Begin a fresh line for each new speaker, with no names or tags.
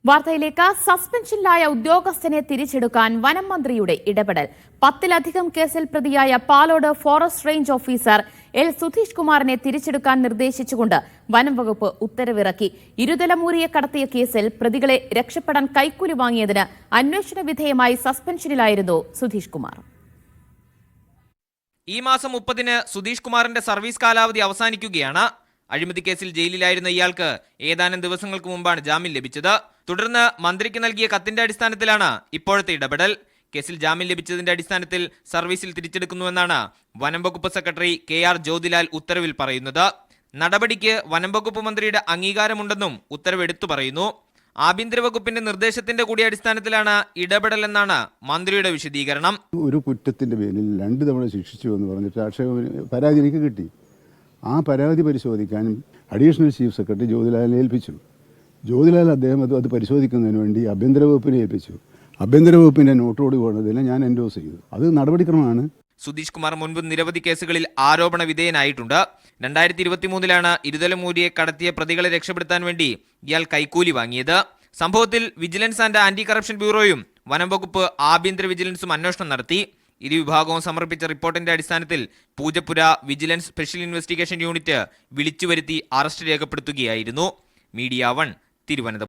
വാർത്തയിലേക്ക്. സസ്പെൻഷനിലായ ഉദ്യോഗസ്ഥനെ തിരിച്ചെടുക്കാൻ വനം മന്ത്രിയുടെ ഇടപെടൽ. 10-ലധികം കേസിൽ പ്രതിയായ Palode forest range officer L Sudheesh കുമാറിനെ തിരിച്ചെടുക്കാൻ നിർദ്ദേശിച്ചുകൊണ്ട് വനം വകുപ്പ് ഉത്തരവിറക്കി. ഇരുതലമൂരിയെ കടത്തിയ കേസിൽ പ്രതികളെ രക്ഷപ്പെടാൻ കൈക്കൂലി വാങ്ങിയതിന് അന്വേഷണ വിധേയമായി സസ്പെൻഷനിലായിരുന്നു സുധീഷ് കുമാർ.
ഈ മാസം 30-ന് സുധീഷ് കുമാറിന്റെ സർവീസ് കാലാവധി അവസാനിക്കുകയാണ്. അഴിമതി കേസിൽ ജയിലിലായിരുന്ന ഇയാൾക്ക് ഏതാനും ദിവസങ്ങൾക്ക് മുമ്പാണ് ജാമ്യം ലഭിച്ചത്. തുടർന്ന് മന്ത്രിക്ക് നൽകിയ കത്തിന്റെ അടിസ്ഥാനത്തിലാണ് ഇപ്പോഴത്തെ ഇടപെടൽ. കേസിൽ ജാമ്യം ലഭിച്ചതിന്റെ അടിസ്ഥാനത്തിൽ സർവീസിൽ തിരിച്ചെടുക്കുന്നുവെന്നാണ് വനം വകുപ്പ് സെക്രട്ടറി KR ജ്യോതിലാൽ ഉത്തരവിൽ പറയുന്നത്. നടപടിക്ക് വനം വകുപ്പ് മന്ത്രിയുടെ അംഗീകാരമുണ്ടെന്നും ഉത്തരവ് എടുത്തു പറയുന്നു. ആഭ്യന്തര വകുപ്പിന്റെ നിർദ്ദേശത്തിന്റെ കൂടി അടിസ്ഥാനത്തിലാണ് ഇടപെടലെന്നാണ് മന്ത്രിയുടെ വിശദീകരണം.
ഒരു കുറ്റത്തിന്റെ പേരിൽ 2 തവണ ശിക്ഷിച്ചു എന്ന് പറഞ്ഞിട്ട് പരാതി എനിക്ക് കിട്ടി. ആ പരാതി പരിശോധിക്കാനും അഡീഷണൽ ചീഫ് സെക്രട്ടറി ജ്യോതിലാലിനെ ഏൽപ്പിച്ചു. ജ്യോതിലാൽ അദ്ദേഹം അത് പരിശോധിക്കുന്നതിന് വേണ്ടി ആഭ്യന്തര വകുപ്പിനെ ഏൽപ്പിച്ചു. ആഭ്യന്തര വകുപ്പിന്റെ നോട്ടോട് പോകണതിനെ ഞാൻ എൻഡോസ് ചെയ്തു. അത് നടപടിക്രമമാണ്.
സുധീഷ് കുമാർ മുൻപ് നിരവധി കേസുകളിൽ ആരോപണ വിധേയനായിട്ടുണ്ട്. 2023-ലാണ് ഇരുതലമൂരിയെ കടത്തിയ പ്രതികളെ രക്ഷപ്പെടുത്താൻ വേണ്ടി ഇയാൾ കൈക്കൂലി വാങ്ങിയത്. സംഭവത്തിൽ വിജിലൻസ് ആൻഡ് ആന്റി കറപ്ഷൻ ബ്യൂറോയും വനം വകുപ്പ് ആഭ്യന്തര വിജിലൻസും അന്വേഷണം നടത്തി. ഇരുവിഭാഗവും സമർപ്പിച്ച റിപ്പോർട്ടിന്റെ അടിസ്ഥാനത്തിൽ Poojappura vigilance special investigation unit വിളിച്ചുവരുത്തി അറസ്റ്റ് രേഖപ്പെടുത്തുകയായിരുന്നു. മീഡിയ 1 തിരുവനന്തപുരം.